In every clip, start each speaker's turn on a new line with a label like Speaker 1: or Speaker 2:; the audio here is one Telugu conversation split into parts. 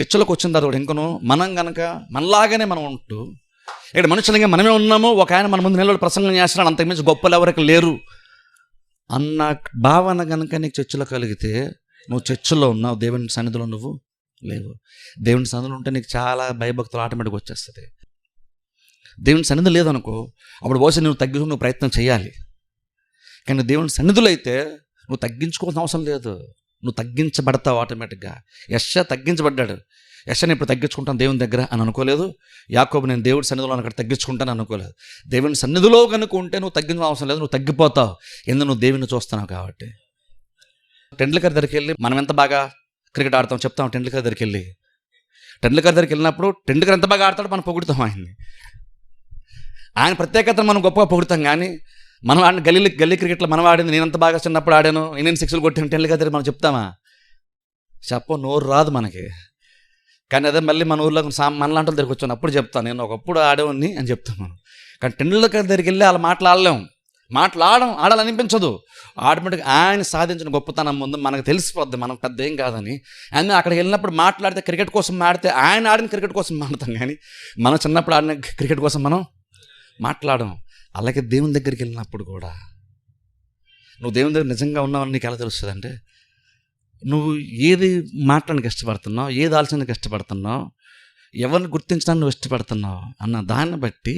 Speaker 1: చర్చలోకి వచ్చిన తర్వాత ఇంకను మనం కనుక మనలాగానే మనం ఉంటూ ఇక్కడ మనుషులంగా మనమే ఉన్నాము, ఒక ఆయన మన ముందు నిలబడి ప్రసంగం చేస్తున్నాడు, అంతకుమించి గొప్పలు ఎవరికి లేరు అన్న భావన కనుక నీకు చర్చలో కలిగితే నువ్వు చర్చలో ఉన్నావు, దేవుని సన్నిధిలో నువ్వు లేవు. దేవుని సన్నిధిలో ఉంటే నీకు చాలా భయభక్తులు ఆటోమేటిక్గా వచ్చేస్తుంది. దేవుని సన్నిధి లేదనుకో, అప్పుడు బహుశా నువ్వు తగ్గించుకుని నువ్వు ప్రయత్నం చేయాలి. కానీ దేవుని సన్నిధిలో అయితే నువ్వు తగ్గించుకోవాల్సిన అవసరం లేదు, నువ్వు తగ్గించబడతావు ఆటోమేటిక్గా. యెషయా తగ్గించబడ్డాడు. యెషయాని ఇప్పుడు తగ్గించుకుంటాను దేవుని దగ్గర అని అనుకోలేదు. యాకోబు నేను దేవుడి సన్నిధిలో అక్కడ తగ్గించుకుంటాను అనుకోలేదు. దేవుని సన్నిధిలో కనుక ఉంటే నువ్వు తగ్గించిన అవసరం లేదు, నువ్వు తగ్గిపోతావు. ఎందుకు నువ్వు దేవుని చూస్తున్నావు కాబట్టి. టెండూల్కర్ దగ్గరికి వెళ్ళి మనం ఎంత బాగా క్రికెట్ ఆడతాం చెప్తాం. టెండూల్కర్ దగ్గరికి వెళ్ళినప్పుడు టెండూల్కర్ ఎంత బాగా ఆడతాడో మనం పొగుడుతాం ఆయన్ని. ఆయన ప్రత్యేకతను మనం గొప్పగా పొగుడుతాం. కానీ మనం ఆడిన గల్లీ క్రికెట్లో మనం ఆడింది, నేను ఎంత బాగా చిన్నప్పుడు ఆడాను, నేను 6లు కొట్టాను టెండూల్కర్ దగ్గర మనం చెప్తామా? నోరు రాదు మనకి. కానీ అదే మళ్ళీ మన ఊర్లో మనలాంటి దగ్గరికి వచ్చాను అప్పుడు చెప్తాను, నేను ఒకప్పుడు ఆడేవాడిని అని చెప్తాను మనం. కానీ టెండూల్కర్ దగ్గరికి వెళ్ళి అలా ఆడాలనిపించదు. ఆటోమేటిక్గా ఆయన సాధించిన గొప్పతనం ముందు మనకు తెలిసిపోద్ది మనం పెద్ద ఏం కాదని. అందుకే అక్కడికి వెళ్ళినప్పుడు మాట్లాడితే క్రికెట్ కోసం ఆడితే ఆయన ఆడిన క్రికెట్ కోసం మాట్లాడతాం, కానీ మనం చిన్నప్పుడు ఆడిన క్రికెట్ కోసం మనం మాట్లాడడం. అలాగే దేవుని దగ్గరికి వెళ్ళినప్పుడు కూడా నువ్వు దేవుని దగ్గర నిజంగా ఉన్నావని నీకు ఎలా తెలుస్తుంది అంటే, నువ్వు ఏది మాట్లాడడానికి ఇష్టపడుతున్నావు, ఏది ఆలోచనకి ఇష్టపడుతున్నావు, ఎవరిని గుర్తించడానికి నువ్వు ఇష్టపడుతున్నావు అన్న దాన్ని బట్టి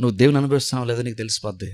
Speaker 1: నువ్వు దేవుని అనుభవిస్తున్నావు లేదో నీకు తెలిసిపోద్ది.